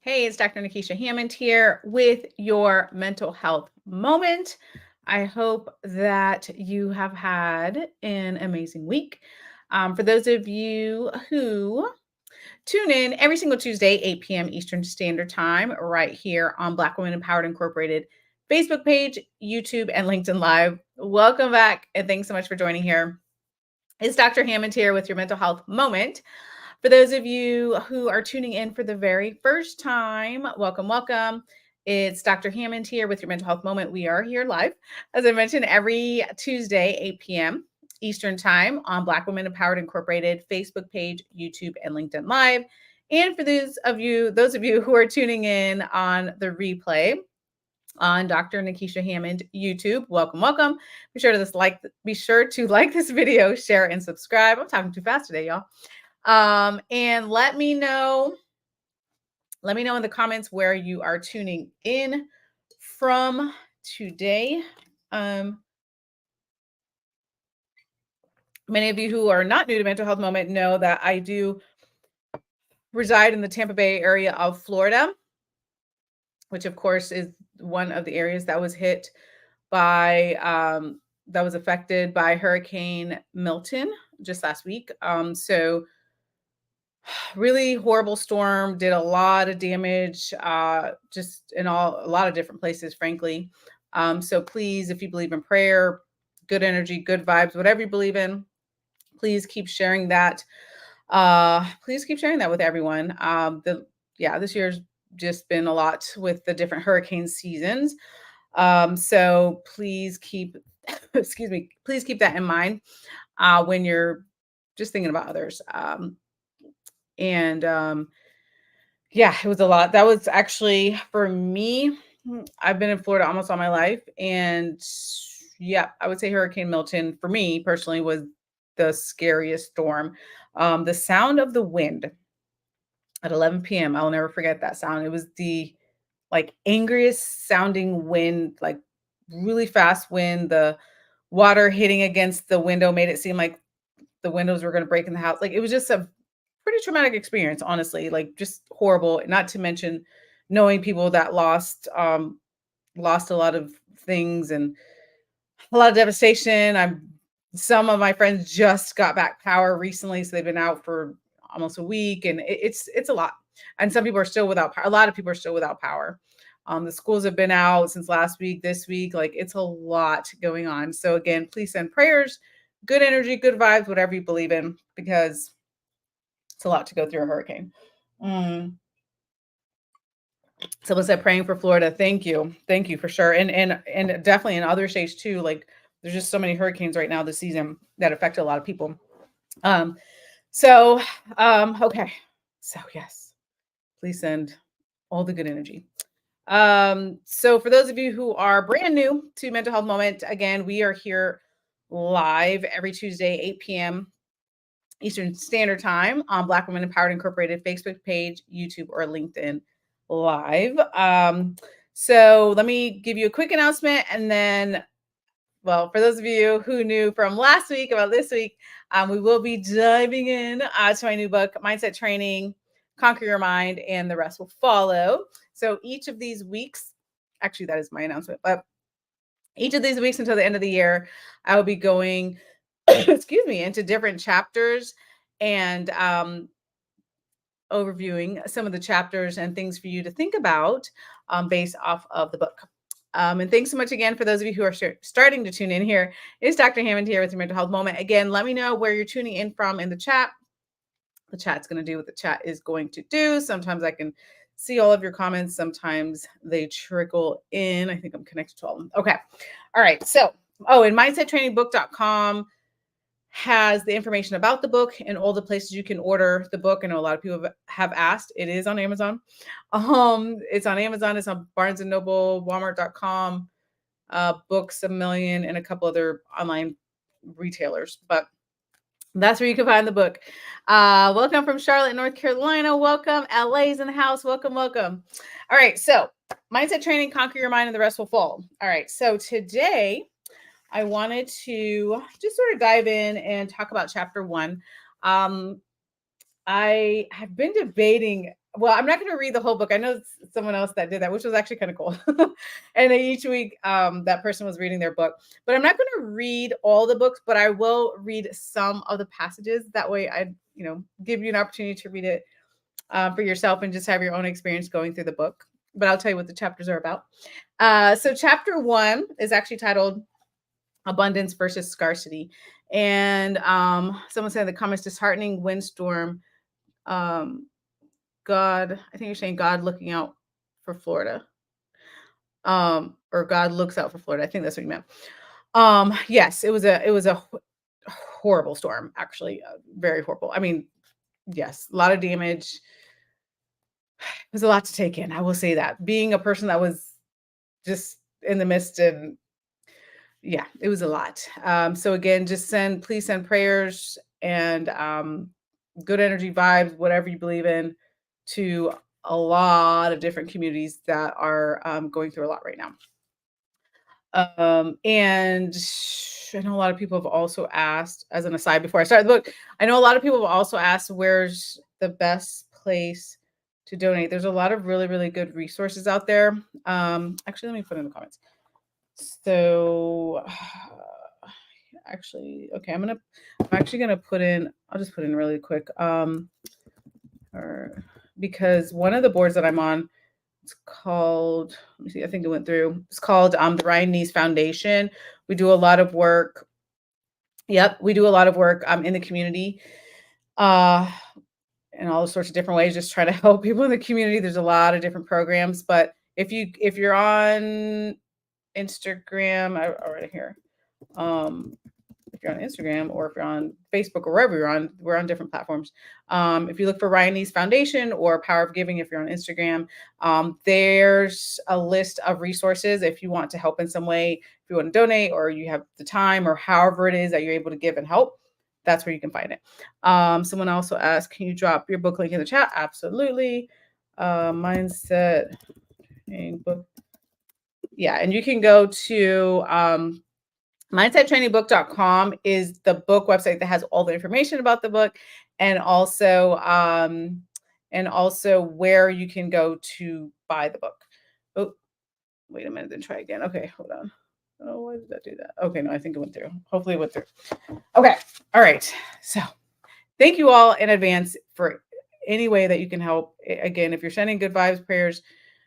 Hey, it's Dr. Nikisha Hammond here with your mental health moment. I hope that you have had an amazing week. For those of you who tune in every single Tuesday, 8 p.m. Eastern Standard Time, right here on Black Women Empowered Incorporated Facebook page, YouTube, and LinkedIn Live. Welcome back, and thanks so much for joining here. It's Dr. Hammond here with your mental health moment. For those of you who are tuning in for the very first time, welcome, welcome. It's Dr. Hammond here with your mental health moment. We are here live, as I mentioned, every Tuesday, 8 p.m. Eastern Time on Black Women Empowered Incorporated Facebook page, YouTube, and LinkedIn Live. And for those of you who are tuning in on the replay on Dr. Nikisha Hammond YouTube, welcome, welcome. Be sure to like this video, share, and subscribe. I'm talking too fast today, y'all. And let me know in the comments where you are tuning in from today. Many of you who are not new to Mental Health Moment know that I do reside in the Tampa Bay area of Florida, which of course is one of the areas that was hit by that was affected by Hurricane Milton just last week. So really horrible storm, did a lot of damage, just in a lot of different places, frankly. So please, if you believe in prayer, good energy, good vibes, whatever you believe in, please keep sharing that. Please keep sharing that with everyone. This year's just been a lot with the different hurricane seasons. So please keep, please keep that in mind when you're just thinking about others. It was a lot. That was actually for me. I've been in Florida almost all my life. And yeah, I would say Hurricane Milton for me personally was the scariest storm. The sound of the wind at 11 p.m. I'll never forget that sound. It was the angriest sounding wind, like really fast wind. The water hitting against the window made it seem like the windows were going to break in the house. Like it was just a pretty traumatic experience, honestly, like just horrible. Not to mention knowing people that lost a lot of things and a lot of devastation. Some of my friends just got back power recently, so they've been out for almost a week, and it's a lot. And some people are still without power. A lot of people are still without power. The schools have been out since last week, this week. Like it's a lot going on. So again, please send prayers, good energy, good vibes, whatever you believe in, because it's a lot to go through a hurricane. Someone said praying for Florida. Thank you for sure, and definitely in other states too. Like there's just so many hurricanes right now this season that affect a lot of people. Okay. So yes, please send all the good energy. So for those of you who are brand new to Mental Health Moment, again, we are here live every Tuesday, 8 p.m. Eastern Standard Time on Black Women Empowered Incorporated Facebook page, YouTube, or LinkedIn Live. So let me give you a quick announcement, and then, well, for those of you who knew from last week about this week, we will be diving in to my new book, Mindset Training, Conquer Your Mind, and the rest will follow. So each of these weeks, actually, that is my announcement, but each of these weeks until the end of the year, I will be going, into different chapters and overviewing some of the chapters and things for you to think about based off of the book. And thanks so much again for those of you who are starting to tune in here. It's Dr. Hammond here with your Mental Health Moment. Again, let me know where you're tuning in from in the chat. The chat's going to do what the chat is going to do. Sometimes I can see all of your comments. Sometimes they trickle in. I think I'm connected to all of them. Okay. All right. So, and mindsettrainingbook.com has the information about the book and all the places you can order the book. I know a lot of people have asked. It is on Amazon. It's on Amazon. It's on Barnes & Noble, Walmart.com, Books A Million, and a couple other online retailers. But that's where you can find the book. Welcome from Charlotte, North Carolina. Welcome. LA's in the house. Welcome, welcome. All right. So mindset training, conquer your mind, and the rest will fall. All right. So today I wanted to just sort of dive in and talk about chapter 1. I have been debating well, I'm not going to read the whole book. I know someone else that did that, which was actually kind of cool. And then each week, that person was reading their book. But I'm not going to read all the books, but I will read some of the passages. That way, give you an opportunity to read it for yourself and just have your own experience going through the book. But I'll tell you what the chapters are about. So, chapter 1 is actually titled Abundance versus Scarcity. And someone said in the comments, disheartening windstorm. God, I think you're saying God looking out for Florida. Or God looks out for Florida. I think that's what you meant. Yes, it was a horrible storm, actually, very horrible. I mean, yes, a lot of damage. It was a lot to take in. I will say that. Being a person that was just in the midst, and yeah, it was a lot. So again, please send prayers and good energy vibes, whatever you believe in, to a lot of different communities that are going through a lot right now. And I know a lot of people have also asked, as an aside, before I start the book, I know a lot of people have also asked where's the best place to donate. There's a lot of really, really good resources out there. Actually, let me put in the comments. So, actually, okay, I'm actually gonna put in. I'll just put in really quick. Because one of the boards that I'm on, it's called, let me see, I think it went through. It's called the Ryan Neese Foundation. We do a lot of work. Yep, we do a lot of work in the community, in all sorts of different ways, just try to help people in the community. There's a lot of different programs, but if you're on Instagram, right here. If you're on Instagram or if you're on Facebook or wherever you're on, we're on different platforms. If you look for Ryan Neese Foundation or Power of Giving, if you're on Instagram, there's a list of resources if you want to help in some way, if you want to donate or you have the time or however it is that you're able to give and help, that's where you can find it. Someone also asked, can you drop your book link in the chat? Absolutely. Mindset book. Yeah, and you can go to mindsettrainingbook.com is the book website that has all the information about the book, and also where you can go to buy the book. Oh, wait a minute, then try again. Okay, hold on. Oh, why did that do that? Okay, no, I think it went through. Hopefully it went through. Okay, all right. So thank you all in advance for any way that you can help. Again, if you're sending good vibes, prayers,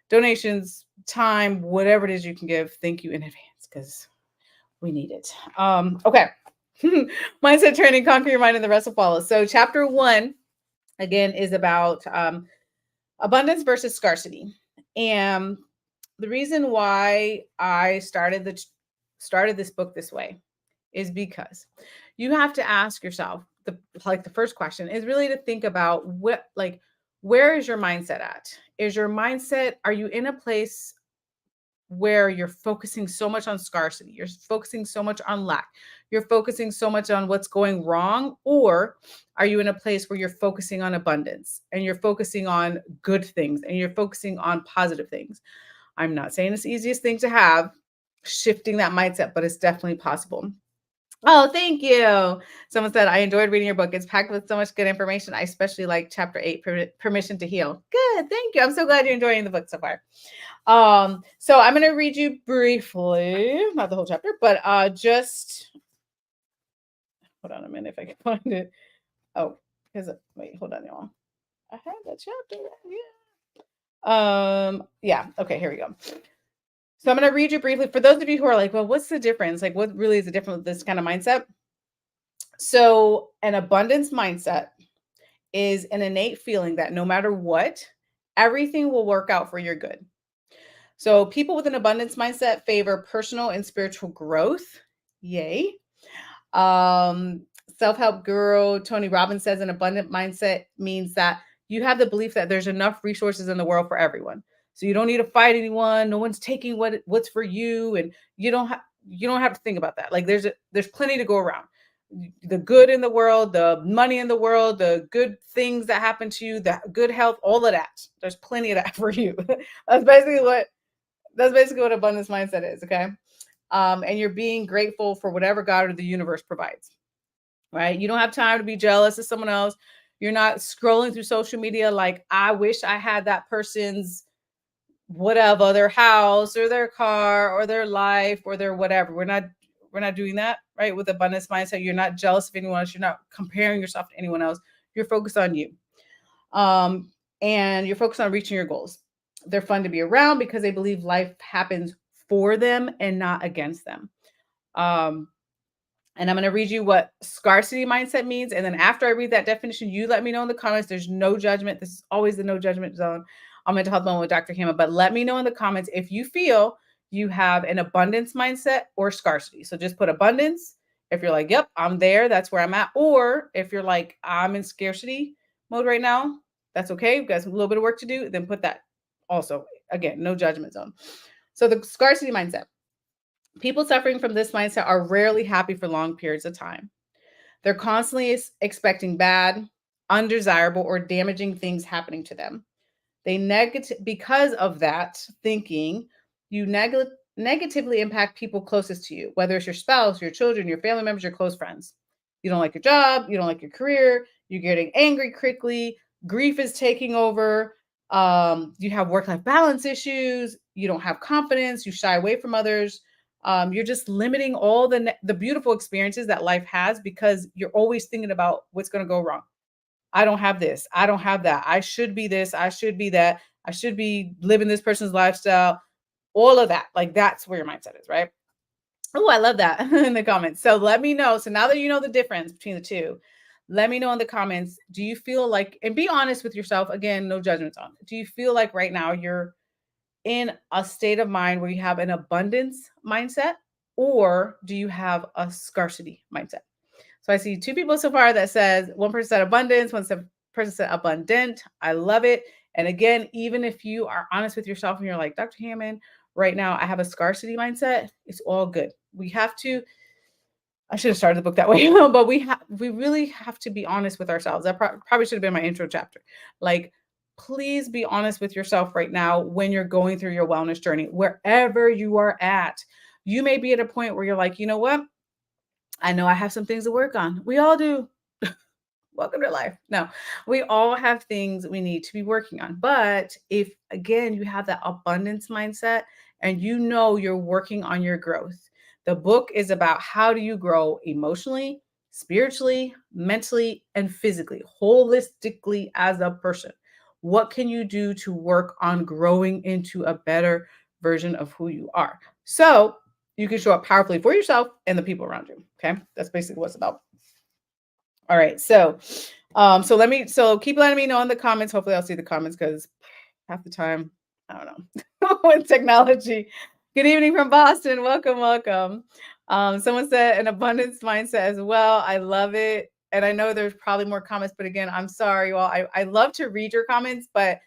donations, time, whatever it is you can give, thank you in advance because we need it. Okay. Mindset training, conquer your mind, and the rest will follow. So, chapter 1, again, is about abundance versus scarcity. And the reason why I started this book this way is because you have to ask yourself, the first question is really to think about where is your mindset at? Are you in a place where you're focusing so much on scarcity, you're focusing so much on lack, you're focusing so much on what's going wrong? Or are you in a place where you're focusing on abundance and you're focusing on good things and you're focusing on positive things? I'm not saying it's the easiest thing to have, shifting that mindset, but it's definitely possible. Oh, thank you. Someone said, I enjoyed reading your book. It's packed with so much good information. I especially like chapter 8, Permission to Heal. Good. Thank you. I'm so glad you're enjoying the book so far. So I'm going to read you briefly, not the whole chapter, but just hold on a minute if I can find it. Oh, wait, hold on, y'all. I had that chapter. Yeah. Okay, here we go. So I'm going to read you briefly for those of you who are like, well, what's the difference? Like, what really is the difference with this kind of mindset? So an abundance mindset is an innate feeling that no matter what, everything will work out for your good. So people with an abundance mindset favor personal and spiritual growth. Yay. Self-help guru Tony Robbins says an abundant mindset means that you have the belief that there's enough resources in the world for everyone. So you don't need to fight anyone. No one's taking what's for you, and you don't have to think about that. Like there's plenty to go around. The good in the world, the money in the world, the good things that happen to you, the good health, all of that. There's plenty of that for you. That's basically what abundance mindset is, okay? And you're being grateful for whatever God or the universe provides, right? You don't have time to be jealous of someone else. You're not scrolling through social media like, I wish I had that person's whatever, their house or their car or their life or their whatever. We're not doing that, right? With abundance mindset, you're not jealous of anyone else. You're not comparing yourself to anyone else. You're focused on you. Um, and you're focused on reaching your goals. They're fun to be around because they believe life happens for them and not against them. Um, and I'm going to read you what scarcity mindset means. And then after I read that definition, you let me know in the comments. There's no judgment. This is always the no judgment zone on Mental Health Moment with Dr. Hammond. But let me know in the comments if you feel you have an abundance mindset or scarcity. So just put abundance. If you're like, yep, I'm there, that's where I'm at. Or if you're like, I'm in scarcity mode right now, that's okay. We've got a little bit of work to do. Then put that also. Again, no judgment zone. So the scarcity mindset. People suffering from this mindset are rarely happy for long periods of time. They're constantly expecting bad, undesirable, or damaging things happening to them. Because of that thinking, you negatively impact people closest to you, whether it's your spouse, your children, your family members, your close friends. You don't like your job, you don't like your career, you're getting angry quickly, grief is taking over, you have work-life balance issues, you don't have confidence, you shy away from others. You're just limiting all the beautiful experiences that life has because you're always thinking about what's going to go wrong. I don't have this. I don't have that. I should be this. I should be that. I should be living this person's lifestyle. All of that. Like that's where your mindset is, right? Oh, I love that in the comments. So let me know. So now that you know the difference between the two, let me know in the comments. Do you feel like, and be honest with yourself. Again, no judgments on it. Do you feel like right now you're in a state of mind where you have an abundance mindset, or do you have a scarcity mindset? So I see two people so far that says one person said abundance, person said abundant. I love it. And again, even if you are honest with yourself and you're like, Dr. Hammond, right now I have a scarcity mindset, it's all good. We have to, I should have started the book that way, but we really have to be honest with ourselves. That probably should have been my intro chapter. Like, please be honest with yourself right now when you're going through your wellness journey, wherever you are at. You may be at a point where you're like, you know what? I know I have some things to work on. We all do. Welcome to life. No, we all have things we need to be working on. But if, again, you have that abundance mindset and you know you're working on your growth, the book is about how do you grow emotionally, spiritually, mentally, and physically, holistically as a person. What can you do to work on growing into a better version of who you are? So you can show up powerfully for yourself and the people around you. Okay. That's basically what it's about. All right. So keep letting me know in the comments. Hopefully I'll see the comments because half the time, I don't know. With technology. Good evening from Boston. Welcome, welcome. Someone said an abundance mindset as well. I love it. And I know there's probably more comments, but again, I'm sorry, you all. I love to read your comments, but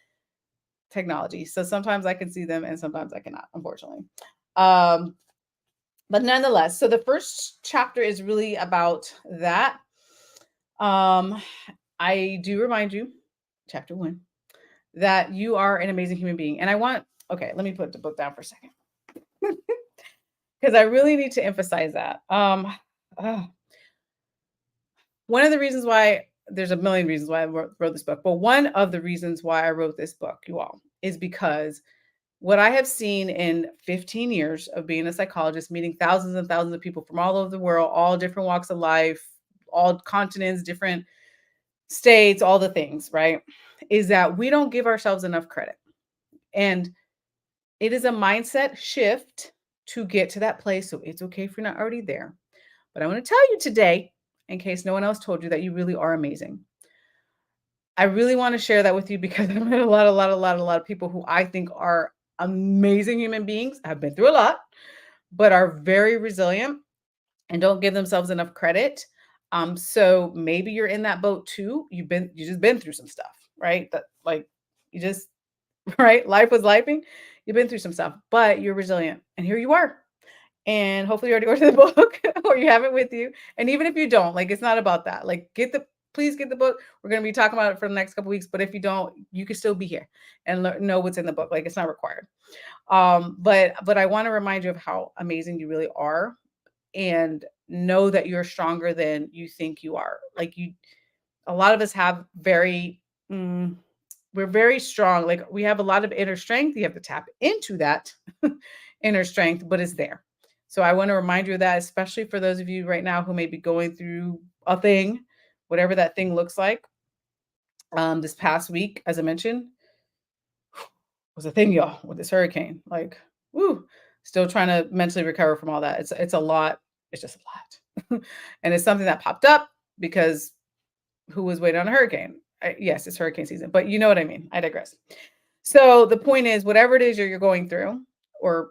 technology. So sometimes I can see them and sometimes I cannot, unfortunately. But nonetheless, so the first chapter is really about that. I do remind you, chapter 1, that you are an amazing human being. And okay, let me put the book down for a second. Because I really need to emphasize that. One of the reasons why, there's a million reasons why I wrote this book, but one of the reasons why I wrote this book, you all, is because what I have seen in 15 years of being a psychologist, meeting thousands and thousands of people from all over the world, all different walks of life, all continents, different states, all the things, right? Is that we don't give ourselves enough credit. And it is a mindset shift to get to that place. So it's okay if you're not already there. But I want to tell you today, in case no one else told you, that you really are amazing. I really want to share that with you because I've met a lot of people who I think are amazing human beings, have been through a lot, but are very resilient and don't give themselves enough credit. So maybe you're in that boat too. You just been through some stuff, right? That like you just right, life was lifing. You've been through some stuff, but you're resilient, and here you are. And hopefully you already ordered the book or you have it with you. And even if you don't, like it's not about that. Like please get the book. We're going to be talking about it for the next couple weeks. But if you don't, you can still be here and know what's in the book. Like it's not required. But I want to remind you of how amazing you really are, and know that you're stronger than you think you are. Like a lot of us have mm, we're very strong. Like we have a lot of inner strength. You have to tap into that inner strength, but it's there. So I want to remind you of that, especially for those of you right now who may be going through a thing, whatever that thing looks like. This past week, as I mentioned, was a thing, y'all, with this hurricane. Like, woo, still trying to mentally recover from all that. It's a lot. It's just a lot, and it's something that popped up because who was waiting on a hurricane? Yes, it's hurricane season, but you know what I mean. I digress. So the point is, whatever it is you're going through, or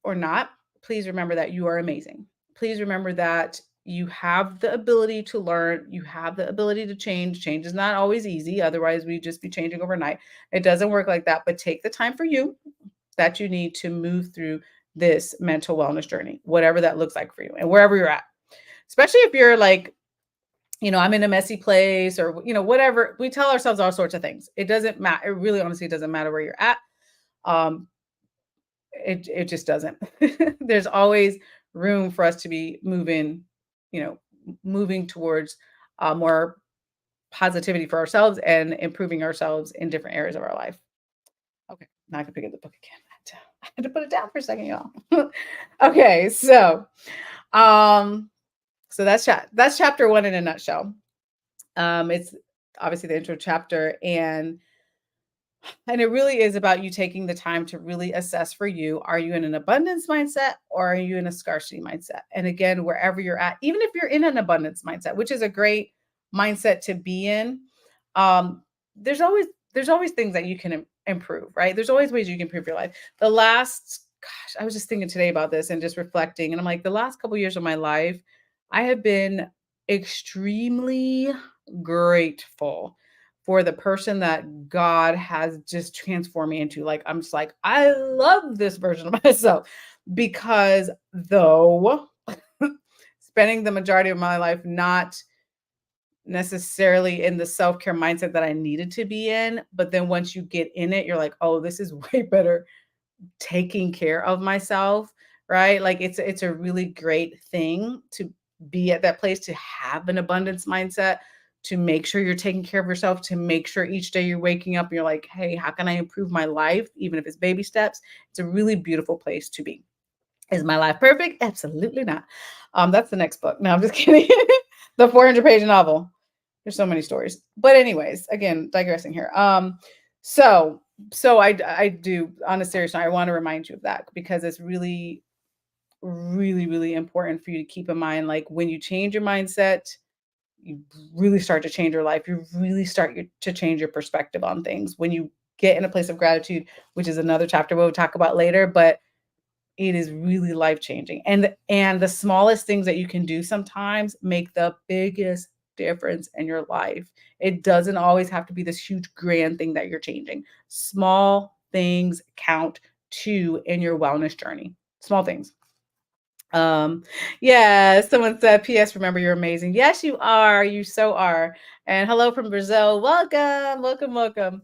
not, please remember that you are amazing. Please remember that you have the ability to learn, you have the ability to change. Change is not always easy, otherwise we'd just be changing overnight. It doesn't work like that, but take the time for you that you need to move through this mental wellness journey, whatever that looks like for you and wherever you're at. Especially if you're like, I'm in a messy place or, whatever. We tell ourselves all sorts of things. It doesn't matter. It really honestly doesn't matter where you're at. Um, it just doesn't. There's always room for us to be moving towards more positivity for ourselves and improving ourselves in different areas of our life. Okay, now I can pick up the book again. I had to put it down for a second, y'all. Okay, um, so that's chapter one in a nutshell. It's obviously the intro chapter, and it really is about you taking the time to really assess for you. Are you in an abundance mindset or are you in a scarcity mindset? And again, wherever you're at, even if you're in an abundance mindset, which is a great mindset to be in, um, there's always things that you can improve, right? There's always ways you can improve your life. I was just thinking today about this and just reflecting, and I'm like, the last couple years of my life, I have been extremely grateful for the person that God has just transformed me into. Like, I'm just like, I love this version of myself because though spending the majority of my life not necessarily in the self-care mindset that I needed to be in, but then once you get in it, you're like, oh, this is way better taking care of myself, right? Like it's a really great thing to be at that place, to have an abundance mindset, to make sure you're taking care of yourself, to make sure each day you're waking up and you're like, hey, how can I improve my life? Even if it's baby steps, it's a really beautiful place to be. Is my life perfect? Absolutely not. That's the next book. No, I'm just kidding. The 400-page novel. There's so many stories. But anyways, again, digressing here. So I do, on a serious note, I want to remind you of that because it's really, really, really important for you to keep in mind. Like when you change your mindset, you really start to change your life. You really start to change your perspective on things. When you get in a place of gratitude, which is another chapter we'll talk about later, but it is really life changing. And the smallest things that you can do sometimes make the biggest difference in your life. It doesn't always have to be this huge grand thing that you're changing. Small things count too in your wellness journey. Small things. Yeah, someone said, PS, remember you're amazing. Yes, you are. You so are. And hello from Brazil. Welcome, welcome, welcome.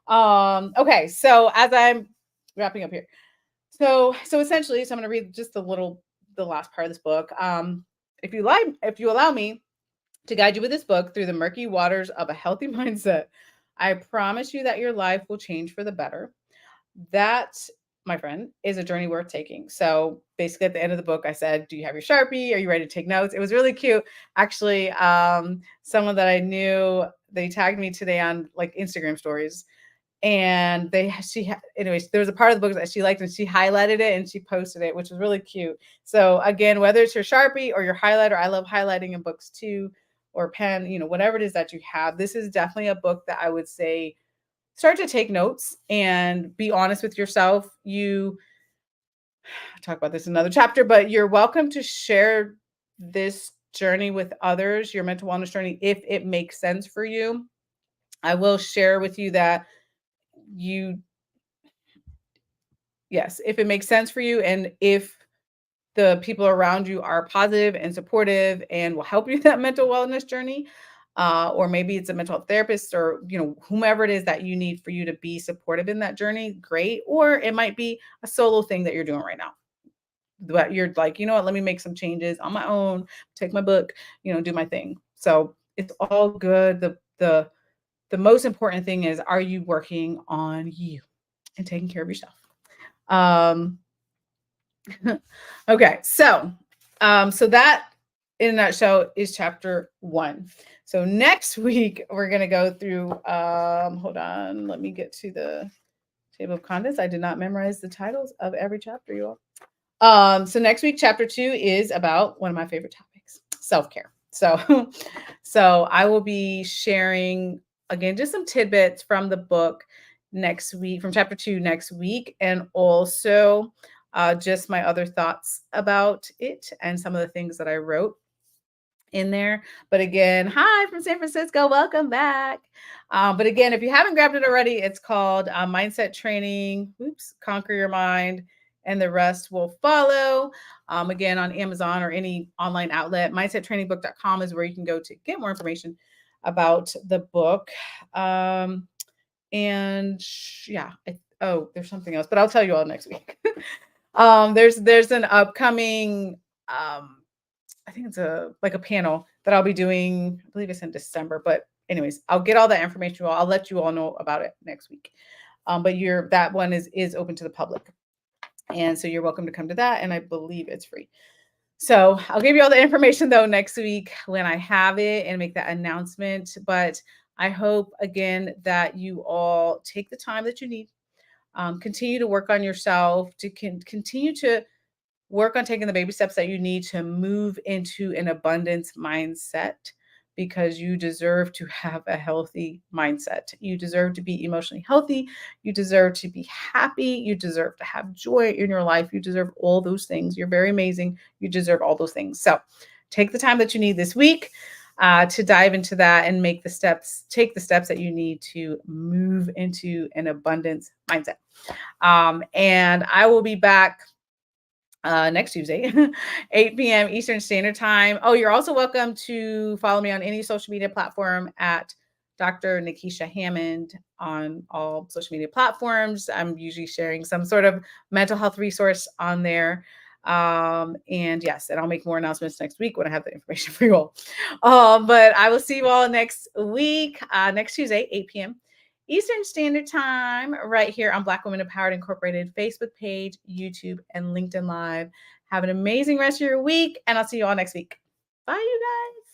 Okay, so as I'm wrapping up here. So essentially, so I'm going to read just the last part of this book. If you allow me to guide you with this book through the murky waters of a healthy mindset, I promise you that your life will change for the better. That, my friend, is a journey worth taking. So basically at the end of the book, I said, do you have your Sharpie? Are you ready to take notes? It was really cute. Actually, someone that I knew, they tagged me today on like Instagram stories. And anyways, there was a part of the book that she liked and she highlighted it and she posted it, which was really cute. So again, whether it's your Sharpie or your highlighter, I love highlighting in books too, or pen, whatever it is that you have. This is definitely a book that I would say start to take notes and be honest with yourself. I'll talk about this in another chapter, but you're welcome to share this journey with others, your mental wellness journey, if it makes sense for you. I will share with you that yes, if it makes sense for you and if the people around you are positive and supportive and will help you that mental wellness journey, or maybe it's a mental health therapist or whomever it is that you need for you to be supportive in that journey, great. Or it might be a solo thing that you're doing right now. But you're like, you know what, let me make some changes on my own, take my book, do my thing. So It's all good. The most important thing is, are you working on you and taking care of yourself? Um, okay, so that in a nutshell is chapter 1. So next week we're gonna go through. Hold on, let me get to the table of contents. I did not memorize the titles of every chapter, you all. So next week, chapter 2 is about one of my favorite topics, self-care. So, so I will be sharing again just some tidbits from the book next week, from chapter 2 next week, and also just my other thoughts about it and some of the things that I wrote in there. But again, hi from San Francisco. Welcome back. But again, if you haven't grabbed it already, it's called Mindset Training. Oops, Conquer Your Mind, and the rest will follow. Again, on Amazon or any online outlet. MindsetTrainingBook.com is where you can go to get more information about the book. And yeah, oh, there's something else, but I'll tell you all next week. There's an upcoming I think it's like a panel that I'll be doing. I believe it's in December, but anyways, I'll get all that information. I'll let you all know about it next week. But that one is open to the public, and so you're welcome to come to that. And I believe it's free. So I'll give you all the information though next week when I have it and make that announcement. But I hope again that you all take the time that you need. Continue to work on yourself, to continue to work on taking the baby steps that you need to move into an abundance mindset, because you deserve to have a healthy mindset. You deserve to be emotionally healthy. You deserve to be happy. You deserve to have joy in your life. You deserve all those things. You're very amazing. You deserve all those things. So take the time that you need this week to dive into that and take the steps that you need to move into an abundance mindset. And I will be back next Tuesday, 8 p.m. Eastern Standard Time. Oh, you're also welcome to follow me on any social media platform at Dr. Nikisha Hammond on all social media platforms. I'm usually sharing some sort of mental health resource on there. And yes, and I'll make more announcements next week when I have the information for you all. But I will see you all next week, next Tuesday, 8 p.m. Eastern Standard Time, right here on Black Women Empowered Incorporated Facebook page, YouTube, and LinkedIn Live. Have an amazing rest of your week, and I'll see you all next week. Bye, you guys.